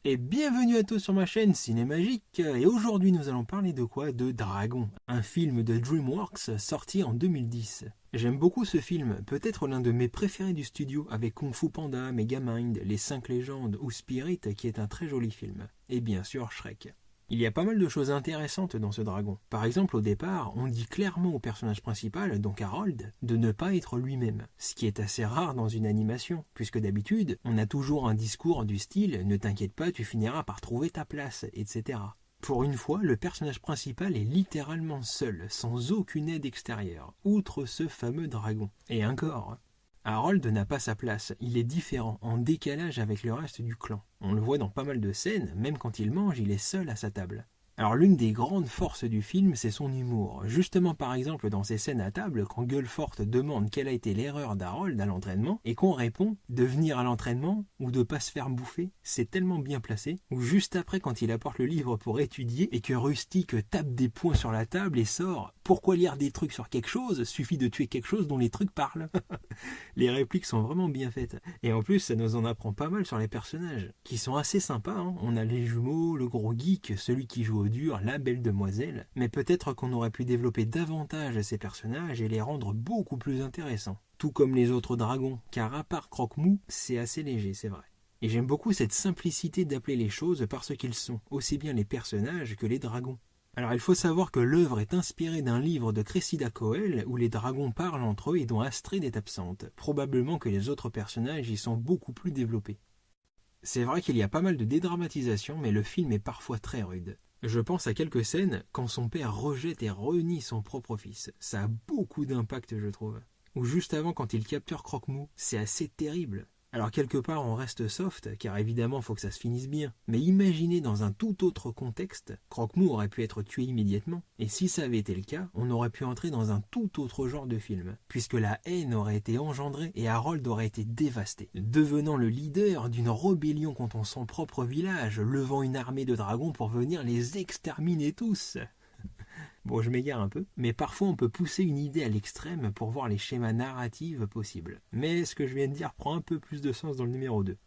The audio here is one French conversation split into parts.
Et bienvenue à tous sur ma chaîne Cinémagique. Et aujourd'hui nous allons parler de quoi? De Dragon, un film de DreamWorks sorti en 2010. J'aime beaucoup ce film, peut-être l'un de mes préférés du studio, avec Kung Fu Panda, Megamind, Les 5 légendes ou Spirit, qui est un très joli film. Et bien sûr Shrek. Il y a pas mal de choses intéressantes dans ce dragon. Par exemple, au départ, on dit clairement au personnage principal, donc Harold, de ne pas être lui-même. Ce qui est assez rare dans une animation, puisque d'habitude, on a toujours un discours du style « ne t'inquiète pas, tu finiras par trouver ta place », etc. Pour une fois, le personnage principal est littéralement seul, sans aucune aide extérieure, outre ce fameux dragon. Et encore, Harold n'a pas sa place, il est différent, en décalage avec le reste du clan. On le voit dans pas mal de scènes, même quand il mange, il est seul à sa table. Alors l'une des grandes forces du film, c'est son humour. Justement par exemple dans ces scènes à table, quand Gullforth demande quelle a été l'erreur d'Harold à l'entraînement, et qu'on répond de venir à l'entraînement ou de pas se faire bouffer, c'est tellement bien placé. Ou juste après quand il apporte le livre pour étudier et que Rustic tape des poings sur la table et sort « Pourquoi lire des trucs sur quelque chose? Suffit de tuer quelque chose dont les trucs parlent ». Les répliques sont vraiment bien faites. Et en plus, ça nous en apprend pas mal sur les personnages, qui sont assez sympas. On a les jumeaux, le gros geek, celui qui joue au dur, la belle demoiselle. Mais peut-être qu'on aurait pu développer davantage ces personnages et les rendre beaucoup plus intéressants. Tout comme les autres dragons, car à part Croque-Mou, c'est assez léger, c'est vrai. Et j'aime beaucoup cette simplicité d'appeler les choses par ce qu'ils sont, aussi bien les personnages que les dragons. Alors il faut savoir que l'œuvre est inspirée d'un livre de Cressida Cowell où les dragons parlent entre eux et dont Astrid est absente. Probablement que les autres personnages y sont beaucoup plus développés. C'est vrai qu'il y a pas mal de dédramatisation, mais le film est parfois très rude. Je pense à quelques scènes quand son père rejette et renie son propre fils. Ça a beaucoup d'impact, je trouve. Ou juste avant quand il capture Croque-Mou, c'est assez terrible. Alors quelque part on reste soft, car évidemment faut que ça se finisse bien. Mais imaginez dans un tout autre contexte, Croque-Mou aurait pu être tué immédiatement. Et si ça avait été le cas, on aurait pu entrer dans un tout autre genre de film. Puisque la haine aurait été engendrée et Harold aurait été dévasté. Devenant le leader d'une rébellion contre son propre village, levant une armée de dragons pour venir les exterminer tous. Bon, je m'égare un peu, mais parfois on peut pousser une idée à l'extrême pour voir les schémas narratifs possibles. Mais ce que je viens de dire prend un peu plus de sens dans le numéro 2.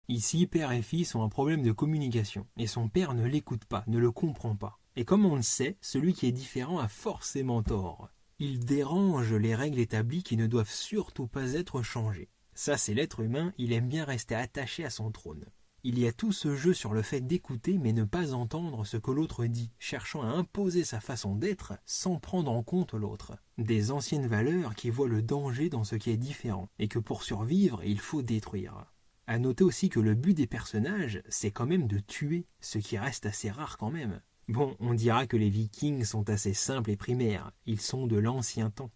Ici, père et fils ont un problème de communication, et son père ne l'écoute pas, ne le comprend pas. Et comme on le sait, celui qui est différent a forcément tort. Il dérange les règles établies qui ne doivent surtout pas être changées. Ça, c'est l'être humain, il aime bien rester attaché à son trône. Il y a tout ce jeu sur le fait d'écouter mais ne pas entendre ce que l'autre dit, cherchant à imposer sa façon d'être sans prendre en compte l'autre. Des anciennes valeurs qui voient le danger dans ce qui est différent, et que pour survivre, il faut détruire. À noter aussi que le but des personnages, c'est quand même de tuer, ce qui reste assez rare quand même. Bon, on dira que les Vikings sont assez simples et primaires, ils sont de l'ancien temps.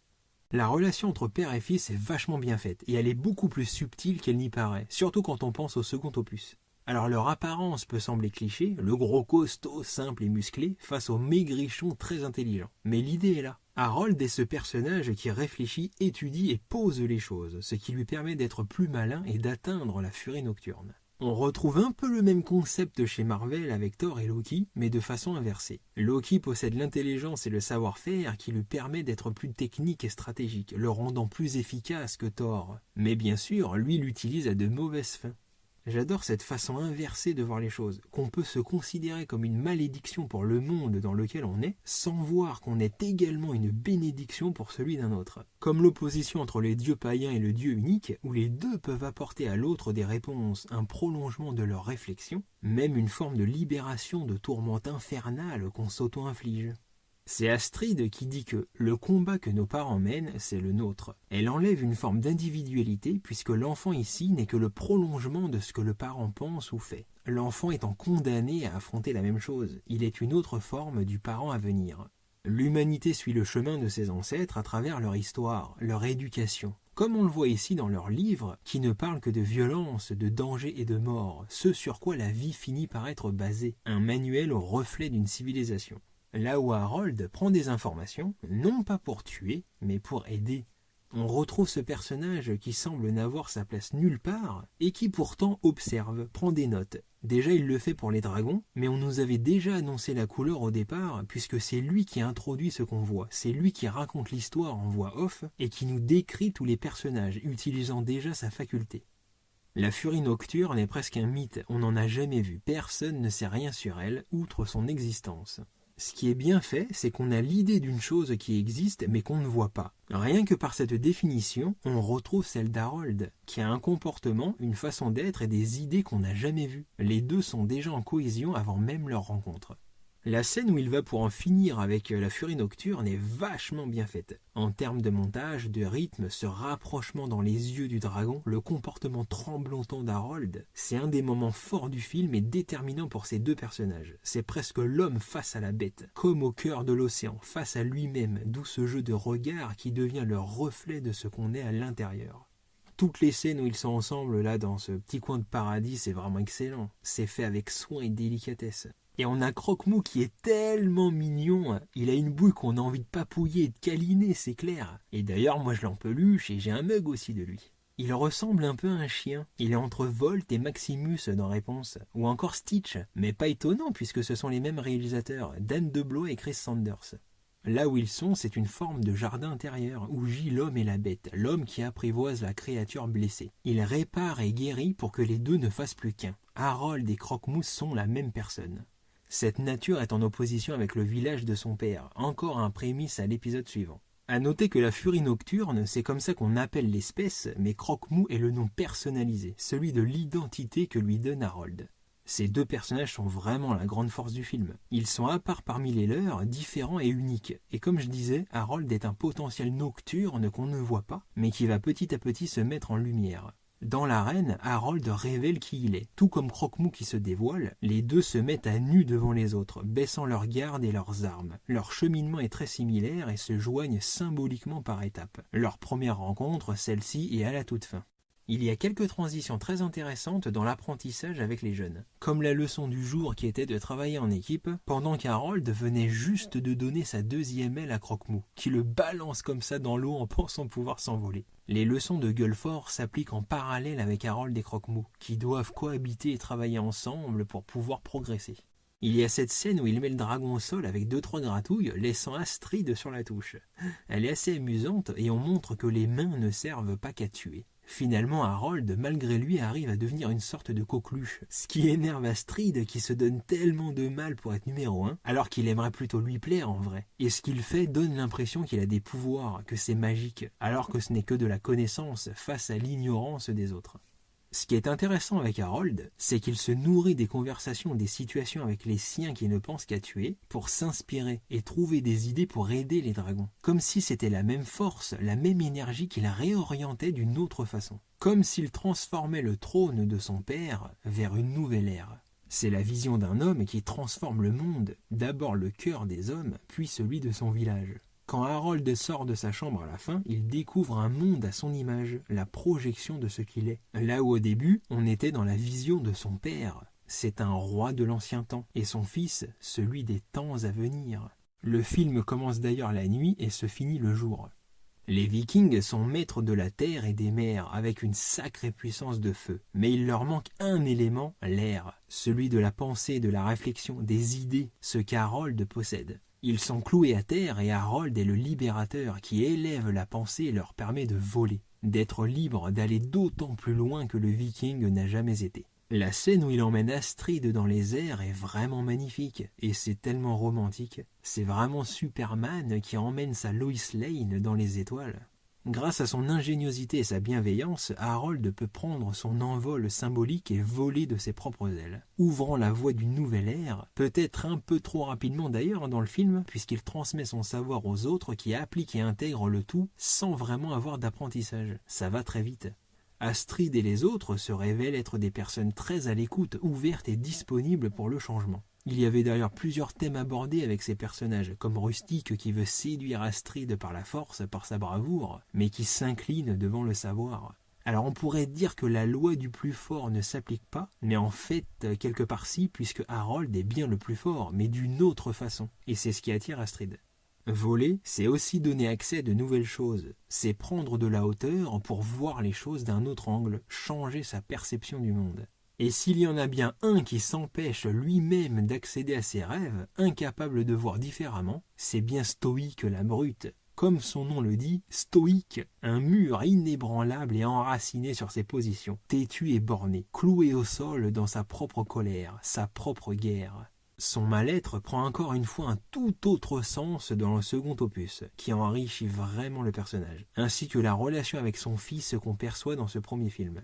La relation entre père et fils est vachement bien faite, et elle est beaucoup plus subtile qu'elle n'y paraît, surtout quand on pense au second opus. Alors leur apparence peut sembler cliché, le gros costaud, simple et musclé, face au maigrichon très intelligent. Mais l'idée est là. Harold est ce personnage qui réfléchit, étudie et pose les choses, ce qui lui permet d'être plus malin et d'atteindre la furie nocturne. On retrouve un peu le même concept chez Marvel avec Thor et Loki, mais de façon inversée. Loki possède l'intelligence et le savoir-faire qui lui permet d'être plus technique et stratégique, le rendant plus efficace que Thor. Mais bien sûr, lui l'utilise à de mauvaises fins. J'adore cette façon inversée de voir les choses, qu'on peut se considérer comme une malédiction pour le monde dans lequel on est, sans voir qu'on est également une bénédiction pour celui d'un autre. Comme l'opposition entre les dieux païens et le dieu unique, où les deux peuvent apporter à l'autre des réponses, un prolongement de leur réflexion, même une forme de libération de tourmente infernale qu'on s'auto-inflige. C'est Astrid qui dit que le combat que nos parents mènent, c'est le nôtre. Elle enlève une forme d'individualité puisque l'enfant ici n'est que le prolongement de ce que le parent pense ou fait. L'enfant étant condamné à affronter la même chose, il est une autre forme du parent à venir. L'humanité suit le chemin de ses ancêtres à travers leur histoire, leur éducation. Comme on le voit ici dans leurs livres, qui ne parlent que de violence, de danger et de mort, ce sur quoi la vie finit par être basée, un manuel au reflet d'une civilisation. Là où Harold prend des informations, non pas pour tuer, mais pour aider. On retrouve ce personnage qui semble n'avoir sa place nulle part, et qui pourtant observe, prend des notes. Déjà il le fait pour les dragons, mais on nous avait déjà annoncé la couleur au départ, puisque c'est lui qui introduit ce qu'on voit, c'est lui qui raconte l'histoire en voix off, et qui nous décrit tous les personnages, utilisant déjà sa faculté. La furie nocturne est presque un mythe, on n'en a jamais vu, personne ne sait rien sur elle, outre son existence. Ce qui est bien fait, c'est qu'on a l'idée d'une chose qui existe mais qu'on ne voit pas. Rien que par cette définition, on retrouve celle d'Harold, qui a un comportement, une façon d'être et des idées qu'on n'a jamais vues. Les deux sont déjà en cohésion avant même leur rencontre. La scène où il va pour en finir avec la furie nocturne est vachement bien faite. En termes de montage, de rythme, ce rapprochement dans les yeux du dragon, le comportement tremblotant d'Harold, c'est un des moments forts du film et déterminant pour ces deux personnages. C'est presque l'homme face à la bête, comme au cœur de l'océan, face à lui-même, d'où ce jeu de regard qui devient le reflet de ce qu'on est à l'intérieur. Toutes les scènes où ils sont ensemble, là, dans ce petit coin de paradis, c'est vraiment excellent. C'est fait avec soin et délicatesse. Et on a Croque-Mou qui est tellement mignon, il a une bouille qu'on a envie de papouiller et de câliner, c'est clair. Et d'ailleurs, moi je l'empeluche et j'ai un mug aussi de lui. Il ressemble un peu à un chien, il est entre Volt et Maximus dans Réponse, ou encore Stitch, mais pas étonnant puisque ce sont les mêmes réalisateurs, Dan DeBlois et Chris Sanders. Là où ils sont, c'est une forme de jardin intérieur, où gît l'homme et la bête, l'homme qui apprivoise la créature blessée. Il répare et guérit pour que les deux ne fassent plus qu'un. Harold et Croque-Mou sont la même personne. Cette nature est en opposition avec le village de son père, encore un prémisse à l'épisode suivant. À noter que la furie nocturne, c'est comme ça qu'on appelle l'espèce, mais Croque-Mou est le nom personnalisé, celui de l'identité que lui donne Harold. Ces deux personnages sont vraiment la grande force du film. Ils sont à part parmi les leurs, différents et uniques. Et comme je disais, Harold est un potentiel nocturne qu'on ne voit pas, mais qui va petit à petit se mettre en lumière. Dans l'arène, Harold révèle qui il est. Tout comme Croque-Mou qui se dévoile, les deux se mettent à nu devant les autres, baissant leurs gardes et leurs armes. Leur cheminement est très similaire et se joignent symboliquement par étapes. Leur première rencontre, celle-ci, est à la toute fin. Il y a quelques transitions très intéressantes dans l'apprentissage avec les jeunes. Comme la leçon du jour qui était de travailler en équipe, pendant qu'Harold venait juste de donner sa deuxième aile à Croque-Mou, qui le balance comme ça dans l'eau en pensant pouvoir s'envoler. Les leçons de gueule fort s'appliquent en parallèle avec Harold et Croque-Mou, qui doivent cohabiter et travailler ensemble pour pouvoir progresser. Il y a cette scène où il met le dragon au sol avec 2-3 gratouilles, laissant Astrid sur la touche. Elle est assez amusante et on montre que les mains ne servent pas qu'à tuer. Finalement, Harold, malgré lui, arrive à devenir une sorte de coqueluche, ce qui énerve Astrid qui se donne tellement de mal pour être numéro 1, alors qu'il aimerait plutôt lui plaire en vrai. Et ce qu'il fait donne l'impression qu'il a des pouvoirs, que c'est magique, alors que ce n'est que de la connaissance face à l'ignorance des autres. Ce qui est intéressant avec Harold, c'est qu'il se nourrit des conversations, des situations avec les siens qui ne pensent qu'à tuer, pour s'inspirer et trouver des idées pour aider les dragons. Comme si c'était la même force, la même énergie qu'il réorientait d'une autre façon. Comme s'il transformait le trône de son père vers une nouvelle ère. C'est la vision d'un homme qui transforme le monde, d'abord le cœur des hommes, puis celui de son village. Quand Harold sort de sa chambre à la fin, il découvre un monde à son image, la projection de ce qu'il est. Là où au début, on était dans la vision de son père. C'est un roi de l'ancien temps, et son fils, celui des temps à venir. Le film commence d'ailleurs la nuit et se finit le jour. Les Vikings sont maîtres de la terre et des mers, avec une sacrée puissance de feu. Mais il leur manque un élément, l'air, celui de la pensée, de la réflexion, des idées, ce qu'Harold possède. Ils sont cloués à terre et Harold est le libérateur qui élève la pensée et leur permet de voler, d'être libre, d'aller d'autant plus loin que le viking n'a jamais été. La scène où il emmène Astrid dans les airs est vraiment magnifique et c'est tellement romantique. C'est vraiment Superman qui emmène sa Lois Lane dans les étoiles. Grâce à son ingéniosité et sa bienveillance, Harold peut prendre son envol symbolique et voler de ses propres ailes, ouvrant la voie d'une nouvelle ère, peut-être un peu trop rapidement d'ailleurs dans le film, puisqu'il transmet son savoir aux autres qui appliquent et intègrent le tout sans vraiment avoir d'apprentissage. Ça va très vite. Astrid et les autres se révèlent être des personnes très à l'écoute, ouvertes et disponibles pour le changement. Il y avait d'ailleurs plusieurs thèmes abordés avec ces personnages, comme Rustic qui veut séduire Astrid par la force, par sa bravoure, mais qui s'incline devant le savoir. Alors on pourrait dire que la loi du plus fort ne s'applique pas, mais en fait, quelque part si, puisque Harold est bien le plus fort, mais d'une autre façon, et c'est ce qui attire Astrid. Voler, c'est aussi donner accès à de nouvelles choses, c'est prendre de la hauteur pour voir les choses d'un autre angle, changer sa perception du monde. Et s'il y en a bien un qui s'empêche lui-même d'accéder à ses rêves, incapable de voir différemment, c'est bien Stoïque la brute. comme son nom le dit, stoïque, un mur inébranlable et enraciné sur ses positions, têtu et borné, cloué au sol dans sa propre colère, sa propre guerre. Son mal-être prend encore une fois un tout autre sens dans le second opus, qui enrichit vraiment le personnage, ainsi que la relation avec son fils qu'on perçoit dans ce premier film.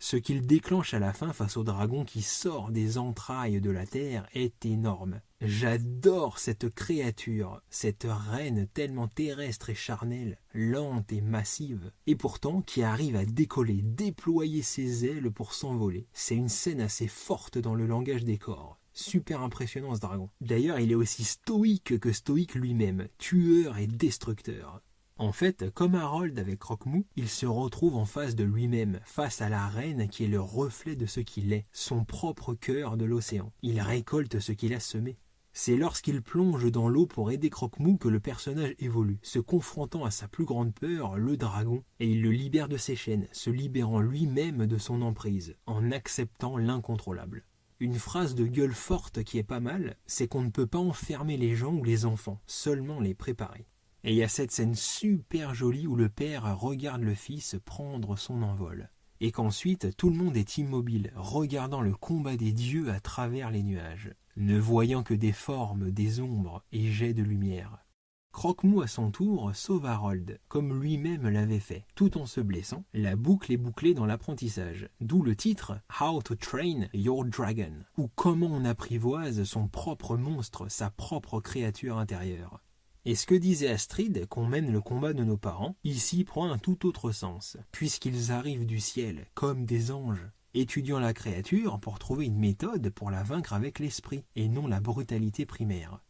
Ce qu'il déclenche à la fin face au dragon qui sort des entrailles de la terre est énorme. J'adore cette créature, cette reine tellement terrestre et charnelle, lente et massive, et pourtant qui arrive à décoller, déployer ses ailes pour s'envoler. C'est une scène assez forte dans le langage des corps. Super impressionnant ce dragon. D'ailleurs, il est aussi stoïque que stoïque lui-même, tueur et destructeur. En fait, comme Harold avec Croque-Mou, il se retrouve en face de lui-même, face à la reine qui est le reflet de ce qu'il est, son propre cœur de l'océan. Il récolte ce qu'il a semé. C'est lorsqu'il plonge dans l'eau pour aider Croque-Mou que le personnage évolue, se confrontant à sa plus grande peur, le dragon, et il le libère de ses chaînes, se libérant lui-même de son emprise, en acceptant l'incontrôlable. Une phrase de gueule forte qui est pas mal, c'est qu'on ne peut pas enfermer les gens ou les enfants, seulement les préparer. Et il y a cette scène super jolie où le père regarde le fils prendre son envol. Et qu'ensuite tout le monde est immobile, regardant le combat des dieux à travers les nuages, ne voyant que des formes, des ombres et jets de lumière. Croque-Mou à son tour sauve Harold, comme lui-même l'avait fait, tout en se blessant. La boucle est bouclée dans l'apprentissage, d'où le titre « How to Train Your Dragon » ou comment on apprivoise son propre monstre, sa propre créature intérieure. Et ce que disait Astrid, qu'on mène le combat de nos parents, ici prend un tout autre sens, puisqu'ils arrivent du ciel, comme des anges, étudiant la créature pour trouver une méthode pour la vaincre avec l'esprit, et non la brutalité primaire.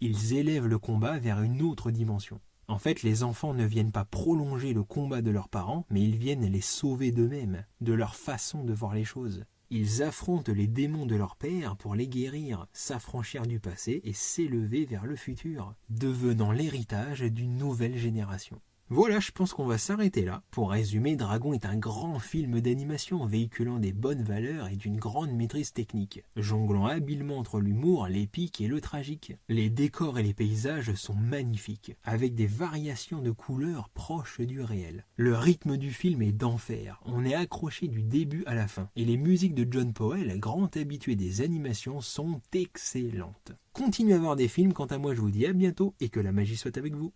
Ils élèvent le combat vers une autre dimension. En fait, les enfants ne viennent pas prolonger le combat de leurs parents, mais ils viennent les sauver d'eux-mêmes, de leur façon de voir les choses. Ils affrontent les démons de leur père pour les guérir, s'affranchir du passé et s'élever vers le futur, devenant l'héritage d'une nouvelle génération. Voilà, je pense qu'on va s'arrêter là. Pour résumer, Dragon est un grand film d'animation véhiculant des bonnes valeurs et d'une grande maîtrise technique, jonglant habilement entre l'humour, l'épique et le tragique. Les décors et les paysages sont magnifiques, avec des variations de couleurs proches du réel. Le rythme du film est d'enfer, on est accroché du début à la fin, et les musiques de John Powell, grand habitué des animations, sont excellentes. Continuez à voir des films, quant à moi je vous dis à bientôt et que la magie soit avec vous.